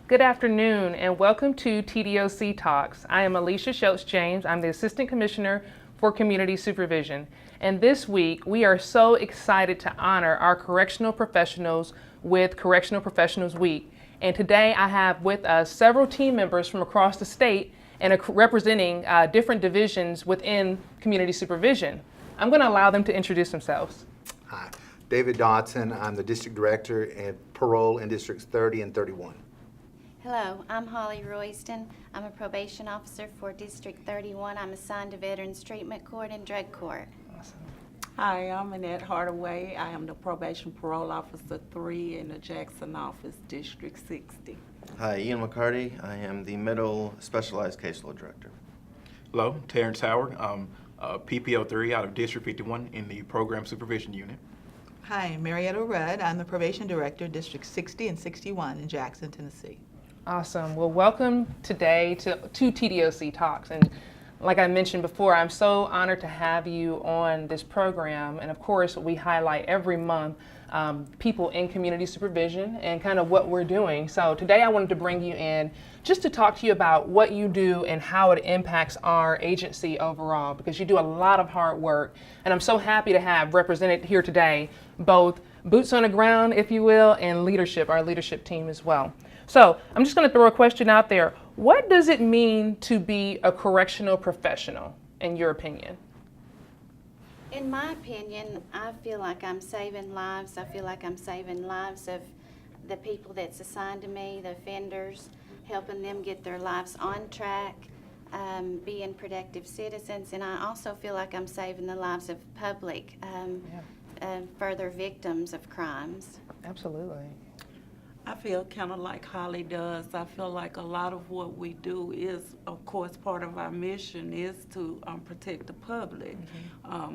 Good afternoon and welcome to TDOC Talks. I am Alisha Schultz-James. I'm the Assistant Commissioner for Community Supervision. And this week we are so excited to honor our correctional professionals with Correctional Professionals Week. And today I have with us several team members from across the state and representing different divisions within community supervision. I'm going to allow them to introduce themselves. Hi, David Dodson. I'm the District Director at Parole in Districts 30 and 31. Hello, I'm Holly Roysden. I'm a probation officer for District 31. I'm assigned to Veterans Treatment Court and Drug Court. Awesome. Hi, I'm Annette Hardaway. I am the Probation Parole Officer 3 in the Jackson office, District 60. Hi, Ian McCarty. I am the Middle Specialized Caseload Director. Hello, Terrence Howard. I'm PPO 3 out of District 51 in the Program Supervision Unit. Hi, Marietta Rudd. I'm the Probation Director, District 60 and 61 in Jackson, Tennessee. Awesome. Well, welcome today to TDOC Talks. And like I mentioned before, I'm so honored to have you on this program. And of course, we highlight every month people in community supervision and kind of what we're doing. So today I wanted to bring you in just to talk to you about what you do and how it impacts our agency overall, because you do a lot of hard work. And I'm so happy to have represented here today both boots on the ground, if you will, and leadership, our leadership team as well. So I'm just going to throw a question out there. What does it mean to be a correctional professional, in your opinion? In my opinion, I feel like I'm saving lives. I feel like I'm saving lives of the people that's assigned to me, the offenders, helping them get their lives on track, being productive citizens, and I also feel like I'm saving the lives of public, further victims of crimes. Absolutely. I feel kind of like Holly does. I feel like a lot of what we do is, of course, part of our mission is to protect the public.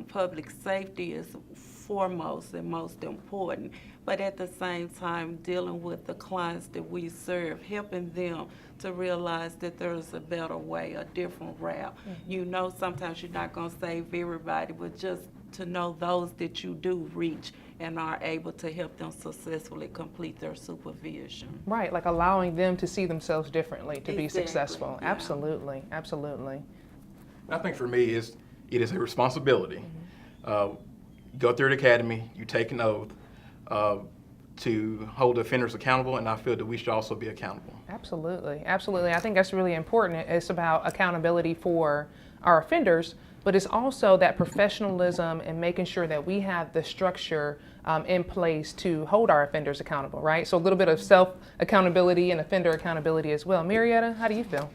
Public safety is foremost and most important, but at the same time, dealing with the clients that we serve, helping them to realize that there is a better way, a different route. You know, sometimes you're not going to save everybody, but just to know those that you do reach and are able to help them successfully complete their supervision. Right, like allowing them to see themselves differently to be Exactly, successful. yeah. Absolutely, absolutely. I think for me, it is a responsibility. You go through the academy, you take an oath to hold offenders accountable, and I feel that we should also be accountable. Absolutely, absolutely. I think that's really important. It's about accountability for our offenders, but it's also that professionalism and making sure that we have the structure in place to hold our offenders accountable, right? So a little bit of self-accountability and offender accountability as well. Marietta, how do you feel?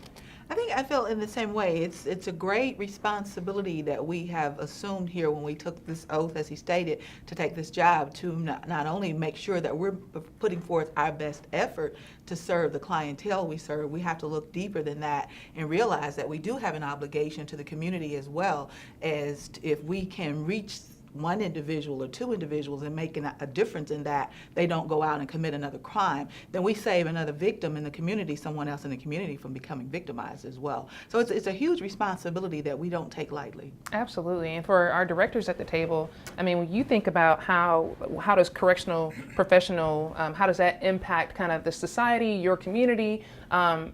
I feel in the same way. It's a great responsibility that we have assumed here when we took this oath, as he stated, to take this job, to not only make sure that we're putting forth our best effort to serve the clientele we serve, we have to look deeper than that and realize that we do have an obligation to the community as well, as if we can reach one individual or two individuals and making a difference in that they don't go out and commit another crime, then we save another victim in the community, someone else in the community, from becoming victimized as well. So it's a huge responsibility that we don't take lightly. Absolutely, and for our directors at the table, I mean, when you think about how does correctional professional, how does that impact kind of the society, your community,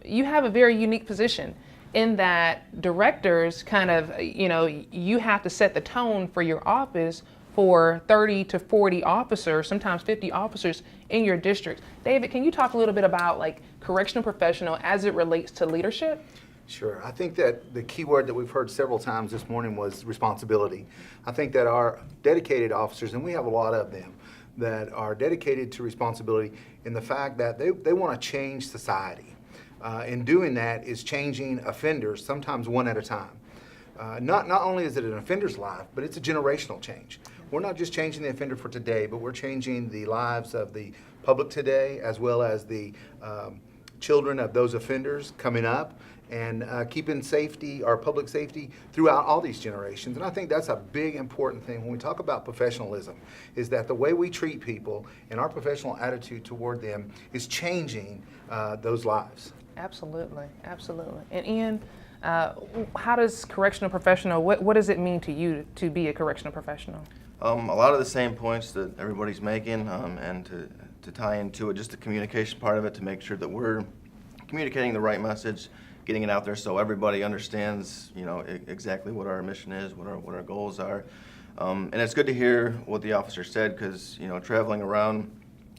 you have a very unique position in that directors kind of, you have to set the tone for your office for 30 to 40 officers, sometimes 50 officers in your district. David, can you talk a little bit about like correctional professional as it relates to leadership? Sure. I think that the key word that we've heard several times this morning was responsibility. I think that our dedicated officers, and we have a lot of them, that are dedicated to responsibility in the fact that they want to change society. In doing that is changing offenders, sometimes one at a time. Not only is it an offender's life, but it's a generational change. We're not just changing the offender for today, but we're changing the lives of the public today, as well as the children of those offenders coming up, and keeping safety, our public safety, throughout all these generations. And I think that's a big important thing when we talk about professionalism, is that the way we treat people and our professional attitude toward them is changing those lives. Absolutely, absolutely. And Ian, how does correctional professional, what does it mean to you to be a correctional professional? A lot of the same points that everybody's making, and to tie into it, just the communication part of it, to make sure that we're communicating the right message, getting it out there so everybody understands, exactly what our mission is, what our goals are. And it's good to hear what the officer said, because, traveling around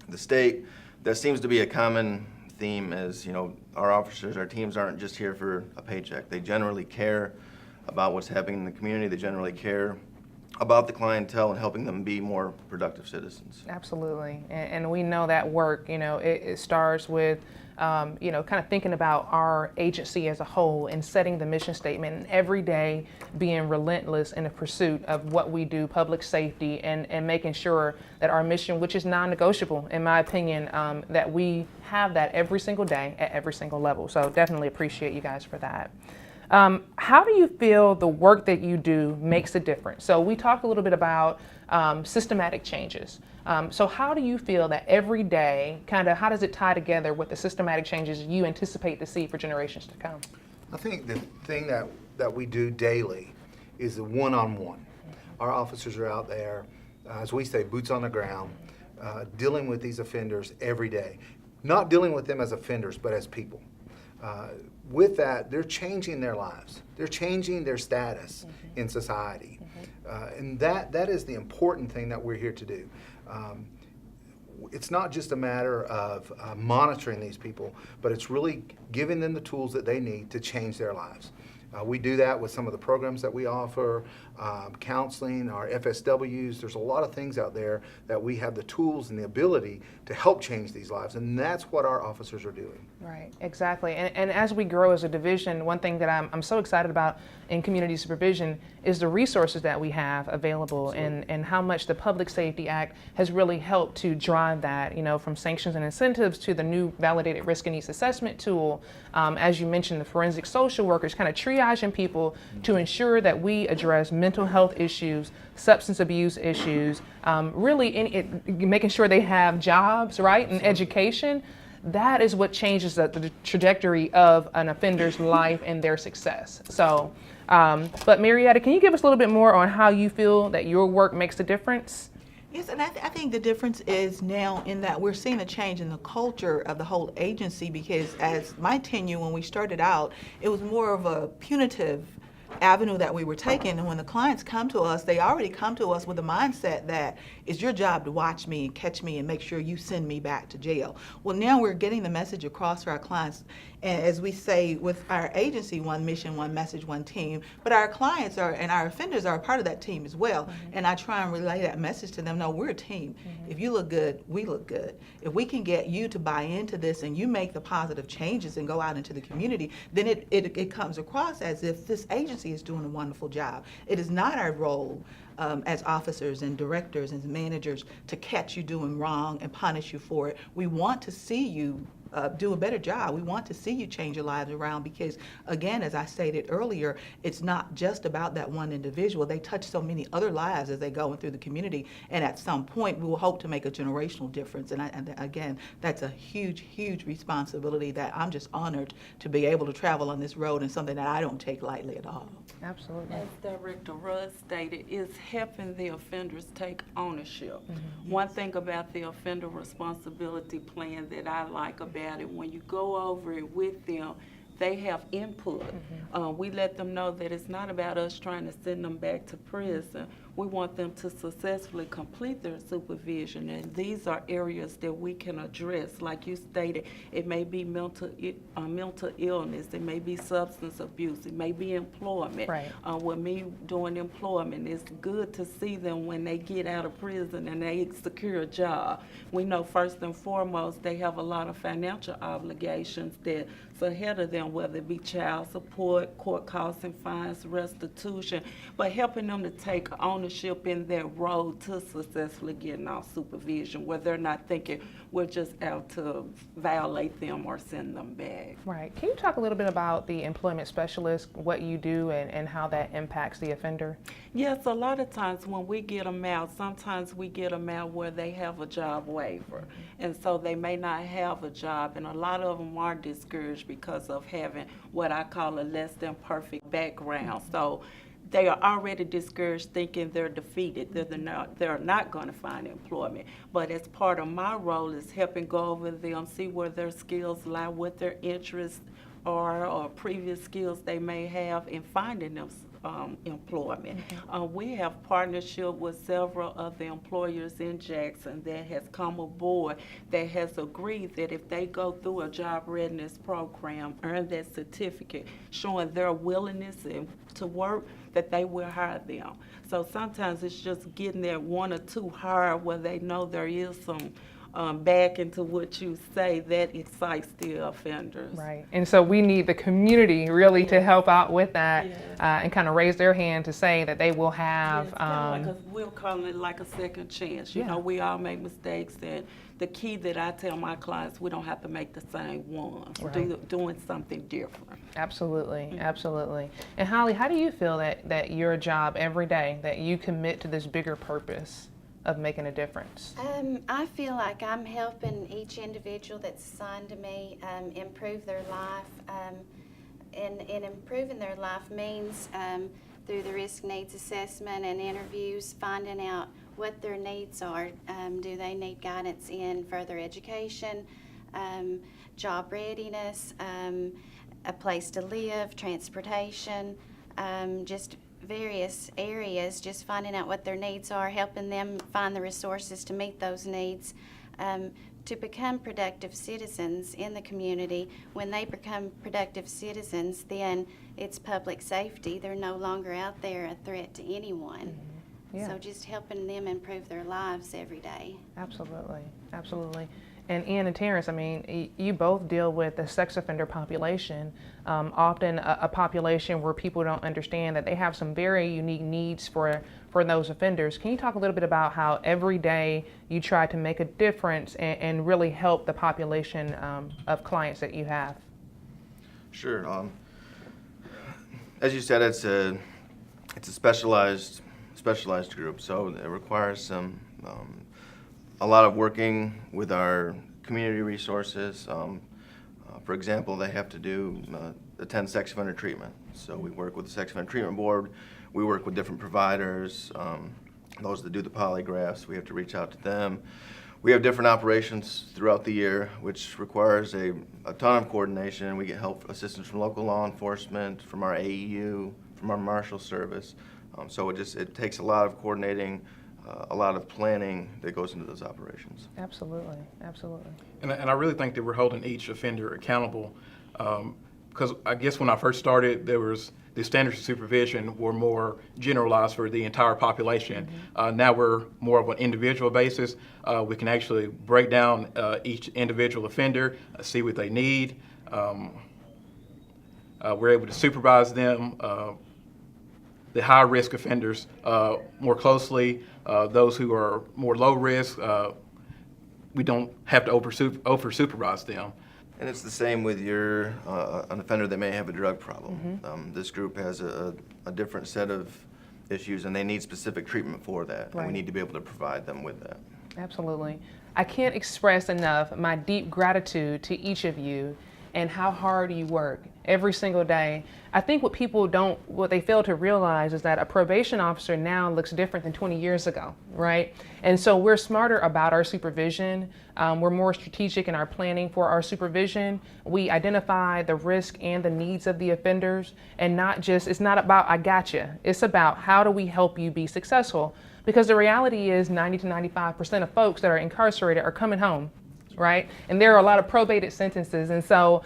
the state, that seems to be a common theme is, our officers, our teams aren't just here for a paycheck. They generally care about what's happening in the community. They generally care about the clientele and helping them be more productive citizens. Absolutely, and we know that work, it starts with, kind of thinking about our agency as a whole and setting the mission statement, and every day being relentless in the pursuit of what we do, public safety, and making sure that our mission, which is non-negotiable, in my opinion, that we have that every single day at every single level. So definitely appreciate you guys for that. How do you feel the work that you do makes a difference? So we talked a little bit about systematic changes. So how do you feel that every day, how does it tie together with the systematic changes you anticipate to see for generations to come? I think the thing that we do daily is the one-on-one. Our officers are out there, as we say, boots on the ground, dealing with these offenders every day. Not dealing with them as offenders, but as people. With that, they're changing their lives. They're changing their status in society. And that is the important thing that we're here to do. It's not just a matter of monitoring these people, but it's really giving them the tools that they need to change their lives. We do that with some of the programs that we offer, counseling, our FSWs. There's a lot of things out there that we have the tools and the ability to help change these lives, and that's what our officers are doing. Right, exactly. And as we grow as a division, one thing that I'm so excited about in community supervision is the resources that we have available, and how much the Public Safety Act has really helped to drive that, from sanctions and incentives to the new validated risk and needs assessment tool. As you mentioned, the forensic social workers kind of triaging people to ensure that we address mental health issues, substance abuse issues, really making sure they have jobs, right, and education. That is what changes the trajectory of an offender's life and their success. So, but Marietta, can you give us a little bit more on how you feel that your work makes a difference? Yes, and I think the difference is now in that we're seeing a change in the culture of the whole agency, because as my tenure, when we started out, it was more of a punitive avenue that we were taking, and when the clients come to us, they already come to us with a mindset that it's your job to watch me and catch me and make sure you send me back to jail. Well, now we're getting the message across to our clients, and as we say with our agency, one mission, one message, one team, but our clients and our offenders are a part of that team as well. And I try and relay that message to them. No, we're a team. If you look good, we look good. If we can get you to buy into this and you make the positive changes and go out into the community, then it comes across as if this agency is doing a wonderful job. It is not our role as officers and directors and managers to catch you doing wrong and punish you for it. We want to see you do a better job. We want to see you change your lives around, because, again, as I stated earlier, it's not just about that one individual. They touch so many other lives as they go through the community, and at some point we will hope to make a generational difference. And again, that's a huge, huge responsibility that I'm just honored to be able to travel on this road, and something that I don't take lightly at all. Absolutely. As Director Rudd stated, is helping the offenders take ownership. One thing about the offender responsibility plan that I like about it, when you go over it with them, they have input. We let them know that it's not about us trying to send them back to prison. We want them to successfully complete their supervision, and these are areas that we can address. Like you stated, it may be mental illness, it may be substance abuse, it may be employment. Right. With me doing employment, it's good to see them when they get out of prison and they secure a job. We know first and foremost they have a lot of financial obligations that's ahead of them, whether it be child support, court costs and fines, restitution, but helping them to take ownership in their role to successfully getting off supervision, where they're not thinking we're just out to violate them or send them back. Right. Can you talk a little bit about the employment specialist, what you do, and how that impacts the offender? Yes, a lot of times when we get them out, sometimes we get them out where they have a job waiver, and so they may not have a job, and a lot of them are discouraged because of having what I call a less than perfect background. So they are already discouraged, thinking they're defeated, that they're not going to find employment. But as part of my role is helping go over them, see where their skills lie, what their interests are, or previous skills they may have in finding them employment. We have partnership with several of the employers in Jackson that has come aboard that has agreed that if they go through a job readiness program, earn that certificate showing their willingness to work, that they will hire them. So sometimes it's just getting that one or two hired where they know there is some back into what you say that excites the offenders. Right. And so we need the community really to help out with that and kind of raise their hand to say that they will have. Because we're calling it like a second chance. You know, we all make mistakes, and the key that I tell my clients, we don't have to make the same one. Right. Doing something different. Absolutely, absolutely. And Holly, how do you feel that your job every day, that you commit to this bigger purpose of making a difference? I feel like I'm helping each individual that's assigned to me improve their life. And improving their life means through the risk needs assessment and interviews, finding out what their needs are. Do they need guidance in further education, job readiness, a place to live, transportation, just various areas, just finding out what their needs are, helping them find the resources to meet those needs, to become productive citizens in the community. When they become productive citizens, then it's public safety. They're no longer out there a threat to anyone. Yeah. So just helping them improve their lives every day. Absolutely, absolutely. And Ian and Terrence, I mean, you both deal with the sex offender population, often a population where people don't understand that they have some very unique needs for those offenders. Can you talk a little bit about how every day you try to make a difference and really help the population of clients that you have? Sure. As you said, it's a specialized group, so it requires a lot of working with our community resources. For example, they have to attend sex offender treatment. So we work with the Sex Offender Treatment Board. We work with different providers, those that do the polygraphs. We have to reach out to them. We have different operations throughout the year, which requires a ton of coordination. We get help, assistance from local law enforcement, from our AEU, from our Marshal Service. So it takes a lot of coordinating, a lot of planning that goes into those operations. Absolutely, absolutely. And I really think that we're holding each offender accountable, because I guess when I first started, there was the standards of supervision were more generalized for the entire population. Now we're more of an individual basis. We can actually break down each individual offender, see what they need. We're able to supervise them, the high-risk offenders, more closely. Those who are more low risk, we don't have to over-supervise them. And it's the same with an offender that may have a drug problem. This group has a different set of issues, and they need specific treatment for that. Right. And we need to be able to provide them with that. Absolutely. I can't express enough my deep gratitude to each of you and how hard you work every single day. I think what they fail to realize is that a probation officer now looks different than 20 years ago, right? And so we're smarter about our supervision. We're more strategic in our planning for our supervision. We identify the risk and the needs of the offenders, and it's not about I gotcha. It's about how do we help you be successful? Because the reality is 90 to 95% of folks that are incarcerated are coming home, right? And there are a lot of probated sentences. And so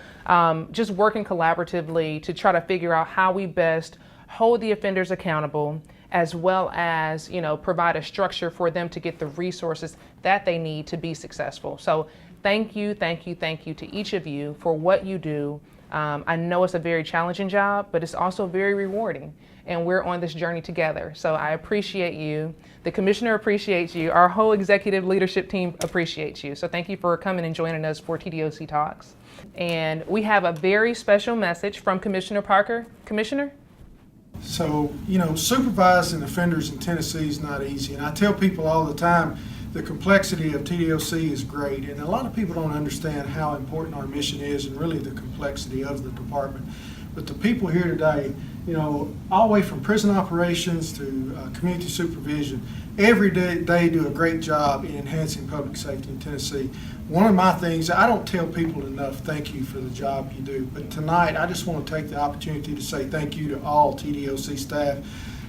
just working collaboratively to try to figure out how we best hold the offenders accountable, as well as, provide a structure for them to get the resources that they need to be successful. So thank you to each of you for what you do. I know it's a very challenging job, but it's also very rewarding. And we're on this journey together. So I appreciate you. The commissioner appreciates you. Our whole executive leadership team appreciates you. So thank you for coming and joining us for TDOC Talks. And we have a very special message from Commissioner Parker. Commissioner? So, supervising offenders in Tennessee is not easy. And I tell people all the time, the complexity of TDOC is great. And a lot of people don't understand how important our mission is and really the complexity of the department. But the people here today all the way from prison operations to community supervision, every day do a great job in enhancing public safety in Tennessee. One of my things, I don't tell people enough thank you for the job you do, but tonight I just want to take the opportunity to say thank you to all TDOC staff,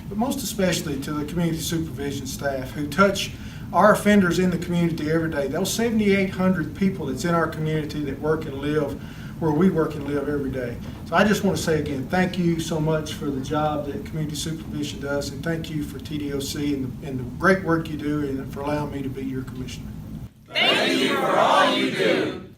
but most especially to the community supervision staff who touch our offenders in the community every day. Those 7,800 people that's in our community that work and live where we work and live every day. So I just want to say again, thank you so much for the job that community supervision does, and thank you for TDOC and the great work you do, and for allowing me to be your commissioner. Thank you for all you do.